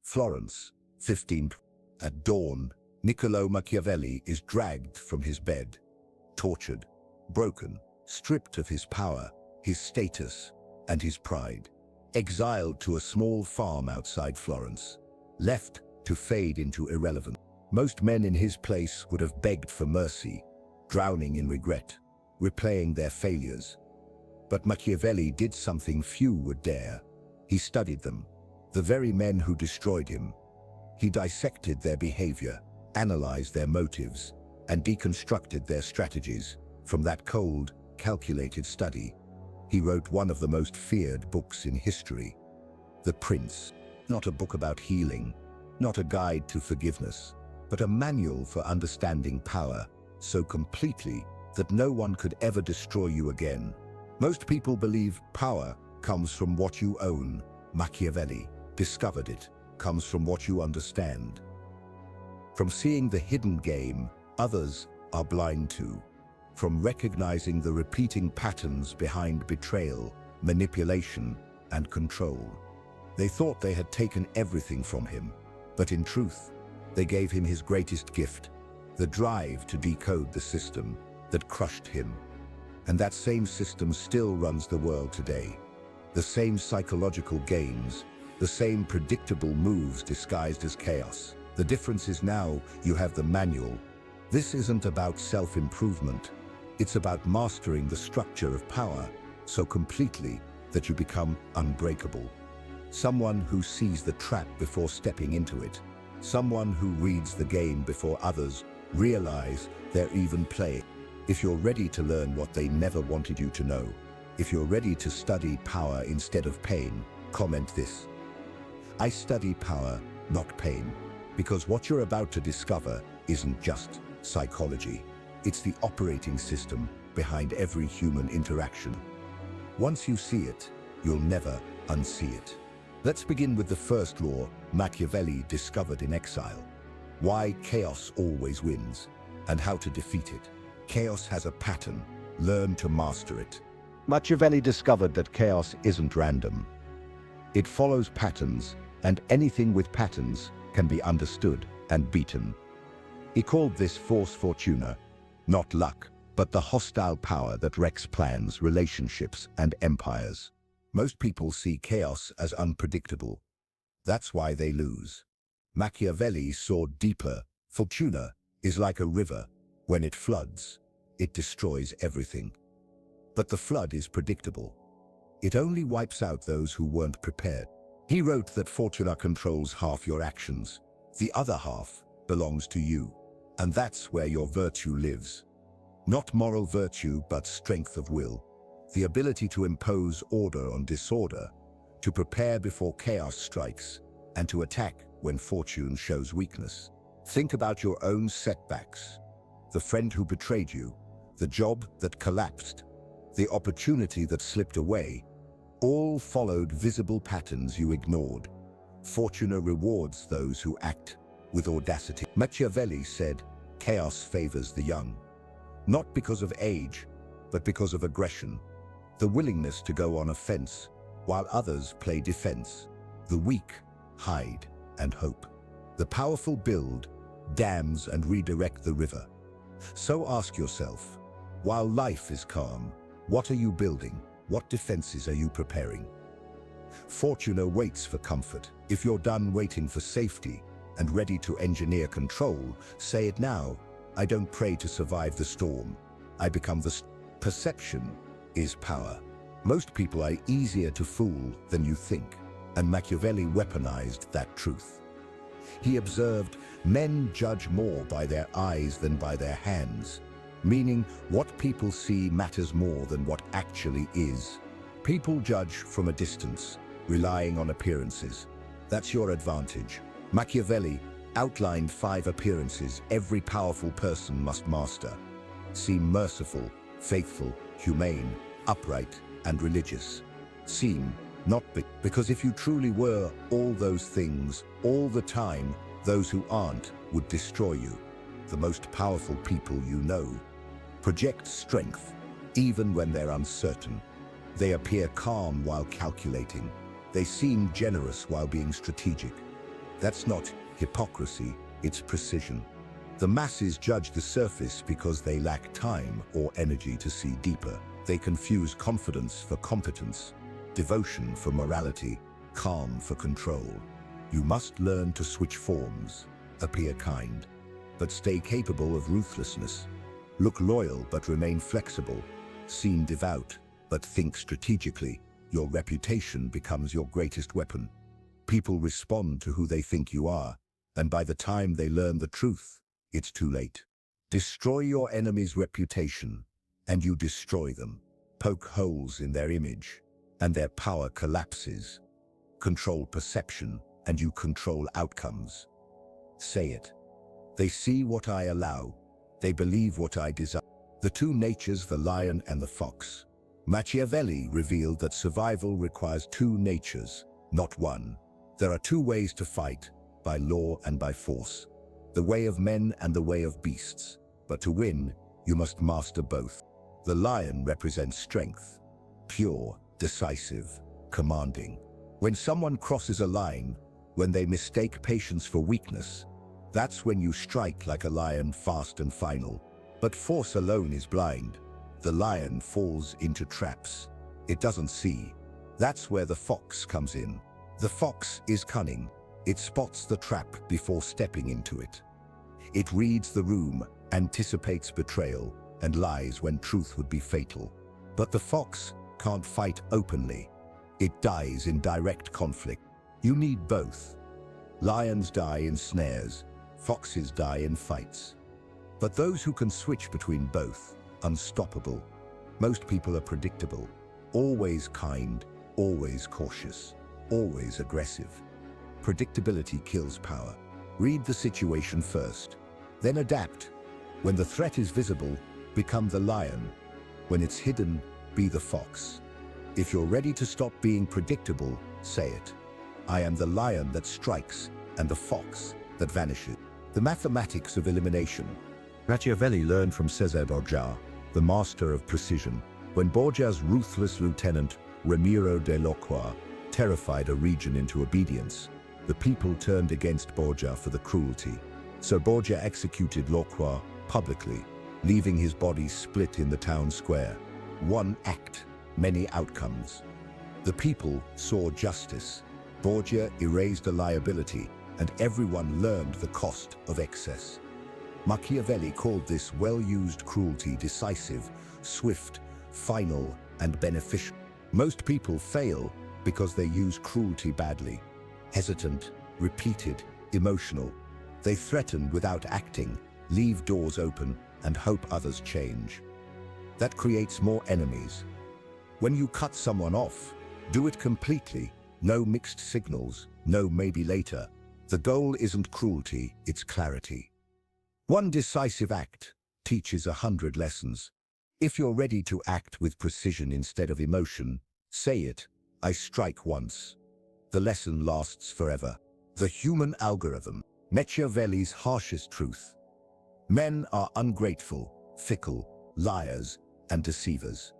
Florence, 15. At dawn, Niccolò Machiavelli is dragged from his bed, tortured, broken, stripped of his power, his status, and his pride, exiled to a small farm outside Florence, left to fade into irrelevance. Most men in his place would have begged for mercy, drowning in regret, replaying their failures. But Machiavelli did something few would dare. He studied them, the very men who destroyed him. He dissected their behavior, analyzed their motives, and deconstructed their strategies. From that cold, calculated study, he wrote one of the most feared books in history, The Prince. Not a book about healing, not a guide to forgiveness, but a manual for understanding power so completely that no one could ever destroy you again. Most people believe power comes from what you own. Machiavelli discovered it comes from what you understand. From seeing the hidden game others are blind to. From recognizing the repeating patterns behind betrayal, manipulation, and control. They thought they had taken everything from him, but in truth, they gave him his greatest gift, the drive to decode the system that crushed him. And that same system still runs the world today. The same psychological games, the same predictable moves disguised as chaos. The difference is now you have the manual. This isn't about self-improvement. It's about mastering the structure of power so completely that you become unbreakable. Someone who sees the trap before stepping into it. Someone who reads the game before others realize they're even playing. If you're ready to learn what they never wanted you to know, if you're ready to study power instead of pain, comment this. I study power, not pain, because what you're about to discover isn't just psychology. It's the operating system behind every human interaction. Once you see it, you'll never unsee it. Let's begin with the first law Machiavelli discovered in exile. Why chaos always wins, and how to defeat it. Chaos has a pattern. Learn to master it. Machiavelli discovered that chaos isn't random. It follows patterns, and anything with patterns can be understood and beaten. He called this force fortuna, not luck, but the hostile power that wrecks plans, relationships, and empires. Most people see chaos as unpredictable. That's why they lose. Machiavelli saw deeper. Fortuna is like a river. When it floods, it destroys everything. But the flood is predictable. It only wipes out those who weren't prepared. He wrote that fortuna controls half your actions. The other half belongs to you. And that's where your virtue lives. Not moral virtue, but strength of will. The ability to impose order on disorder, to prepare before chaos strikes, and to attack when fortune shows weakness. Think about your own setbacks. The friend who betrayed you, the job that collapsed, the opportunity that slipped away, all followed visible patterns you ignored. Fortuna rewards those who act with audacity. Machiavelli said, chaos favors the young, not because of age, but because of aggression, the willingness to go on offense, while others play defense. The weak hide and hope. The powerful build, dams, and redirect the river. So ask yourself, while life is calm, what are you building? What defenses are you preparing? Fortuna waits for comfort. If you're done waiting for safety and ready to engineer control, say it now. I don't pray to survive the storm. I become the perception is power. Most people are easier to fool than you think, and Machiavelli weaponized that truth. He observed men judge more by their eyes than by their hands, meaning what people see matters more than what actually is. People judge from a distance, relying on appearances. That's your advantage. Machiavelli outlined 5 appearances every powerful person must master. Seem merciful, faithful, humane, upright, and religious. Seem, not be. Because if you truly were all those things, all the time, those who aren't would destroy you. The most powerful people you know project strength, even when they're uncertain. They appear calm while calculating. They seem generous while being strategic. That's not hypocrisy, it's precision. The masses judge the surface because they lack time or energy to see deeper. They confuse confidence for competence, devotion for morality, calm for control. You must learn to switch forms, appear kind, but stay capable of ruthlessness. Look loyal but remain flexible. Seem devout but think strategically. Your reputation becomes your greatest weapon. People respond to who they think you are, and by the time they learn the truth, it's too late. Destroy your enemy's reputation, and you destroy them. Poke holes in their image, and their power collapses. Control perception, and you control outcomes. Say it. They see what I allow. They believe what I desire. The two natures, the lion and the fox. Machiavelli revealed that survival requires two natures, not one. There are two ways to fight, by law and by force. The way of men and the way of beasts. But to win, you must master both. The lion represents strength, pure, decisive, commanding. When someone crosses a line, when they mistake patience for weakness, that's when you strike like a lion, fast and final. But force alone is blind. The lion falls into traps. It doesn't see. That's where the fox comes in. The fox is cunning. It spots the trap before stepping into it. It reads the room, anticipates betrayal, and lies when truth would be fatal. But the fox can't fight openly. It dies in direct conflict. You need both. Lions die in snares, foxes die in fights. But those who can switch between both, unstoppable. Most people are predictable, always kind, always cautious, always aggressive. Predictability kills power. Read the situation first, then adapt. When the threat is visible, become the lion. When it's hidden, be the fox. If you're ready to stop being predictable, say it. I am the lion that strikes and the fox that vanishes. The mathematics of elimination. Machiavelli learned from Cesare Borgia, the master of precision, when Borgia's ruthless lieutenant, Ramiro de Locroix, terrified a region into obedience. The people turned against Borgia for the cruelty. So Borgia executed Locroix publicly, leaving his body split in the town square. One act, many outcomes. The people saw justice. Borgia erased a liability, and everyone learned the cost of excess. Machiavelli called this well-used cruelty decisive, swift, final, and beneficial. Most people fail because they use cruelty badly. Hesitant, repeated, emotional. They threaten without acting, leave doors open, and hope others change. That creates more enemies. When you cut someone off, do it completely. No mixed signals, no maybe later. The goal isn't cruelty, it's clarity. One decisive act teaches 100 lessons. If you're ready to act with precision instead of emotion, say it. I strike once. The lesson lasts forever. The human algorithm. Machiavelli's harshest truth. Men are ungrateful, fickle, liars, and deceivers.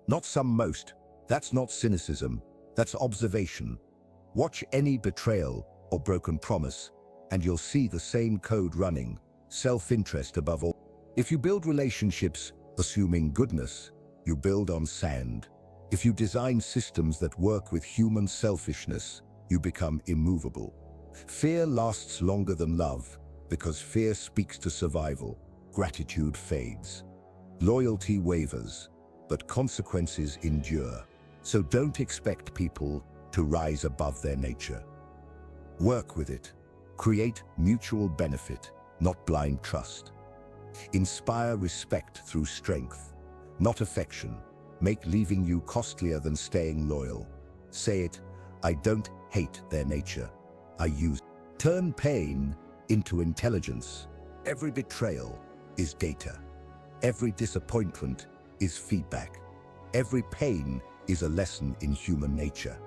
Not some, most. That's not cynicism. That's observation. Watch any betrayal or broken promise, and you'll see the same code running. Self-interest above all. If you build relationships assuming goodness, you build on sand. If you design systems that work with human selfishness, you become immovable. Fear lasts longer than love, because fear speaks to survival. Gratitude fades. Loyalty wavers, but consequences endure. So don't expect people to rise above their nature. Work with it. Create mutual benefit, not blind trust. Inspire respect through strength, not affection. Make leaving you costlier than staying loyal. Say it, I don't hate their nature. I use. Turn pain into intelligence. Every betrayal is data. Every disappointment is feedback. Every pain is a lesson in human nature.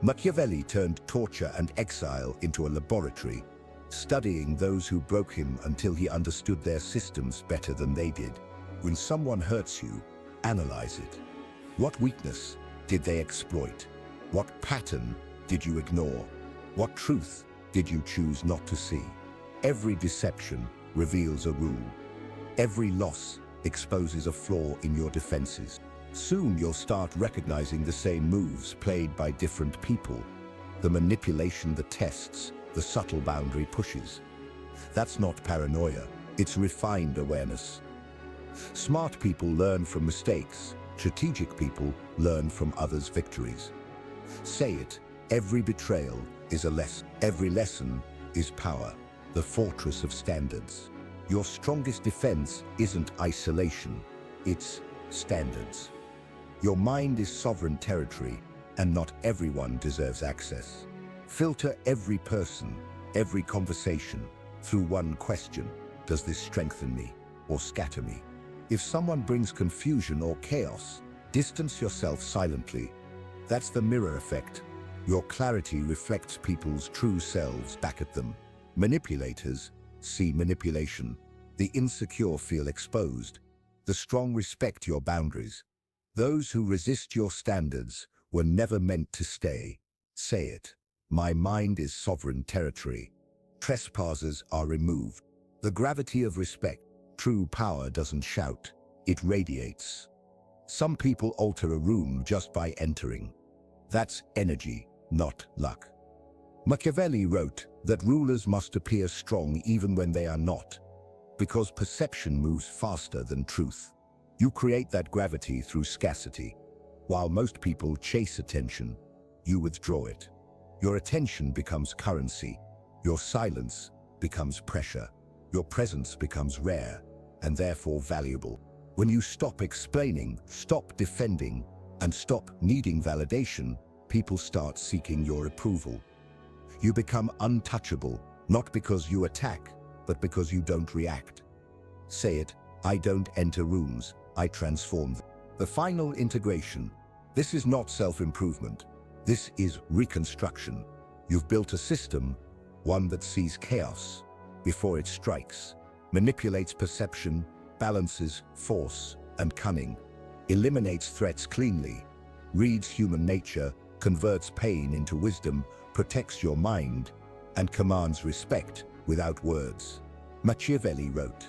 Machiavelli turned torture and exile into a laboratory, studying those who broke him until he understood their systems better than they did. When someone hurts you, analyze it. What weakness did they exploit? What pattern did you ignore? What truth did you choose not to see? Every deception reveals a rule. Every loss exposes a flaw in your defenses. Soon you'll start recognizing the same moves played by different people. The manipulation that tests, the subtle boundary pushes. That's not paranoia, it's refined awareness. Smart people learn from mistakes. Strategic people learn from others' victories. Say it, every betrayal is a lesson. Every lesson is power, the fortress of standards. Your strongest defense isn't isolation, it's standards. Your mind is sovereign territory, and not everyone deserves access. Filter every person, every conversation, through one question: does this strengthen me or scatter me? If someone brings confusion or chaos, distance yourself silently. That's the mirror effect. Your clarity reflects people's true selves back at them. Manipulators see manipulation. The insecure feel exposed. The strong respect your boundaries. Those who resist your standards were never meant to stay. Say it. My mind is sovereign territory. Trespassers are removed. The gravity of respect. True power doesn't shout, it radiates. Some people alter a room just by entering. That's energy, not luck. Machiavelli wrote that rulers must appear strong even when they are not, because perception moves faster than truth. You create that gravity through scarcity. While most people chase attention, you withdraw it. Your attention becomes currency. Your silence becomes pressure. Your presence becomes rare and therefore valuable. When you stop explaining, stop defending, and stop needing validation, people start seeking your approval. You become untouchable, not because you attack, but because you don't react. Say it, I don't enter rooms, I transform them. The final integration. This is not self-improvement. This is reconstruction. You've built a system, one that sees chaos before it strikes, manipulates perception, balances force and cunning, eliminates threats cleanly, reads human nature, converts pain into wisdom, protects your mind, and commands respect without words. Machiavelli wrote,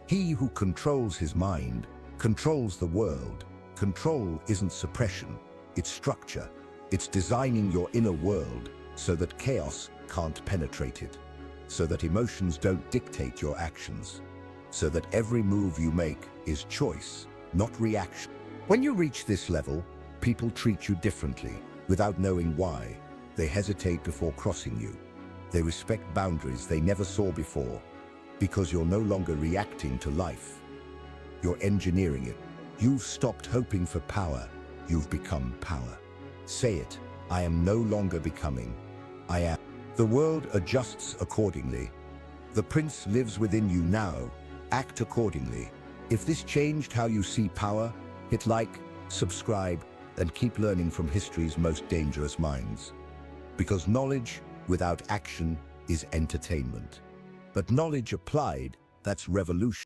"He who controls his mind controls the world." Control isn't suppression, it's structure. It's designing your inner world so that chaos can't penetrate it, so that emotions don't dictate your actions, so that every move you make is choice, not reaction. When you reach this level, people treat you differently without knowing why. They hesitate before crossing you. They respect boundaries they never saw before, because you're no longer reacting to life. You're engineering it. You've stopped hoping for power. You've become power. Say it, I am no longer becoming. I am. The world adjusts accordingly. The prince lives within you now. Act accordingly. If this changed how you see power, hit like, subscribe, and keep learning from history's most dangerous minds. Because knowledge without action is entertainment. But knowledge applied, that's revolution.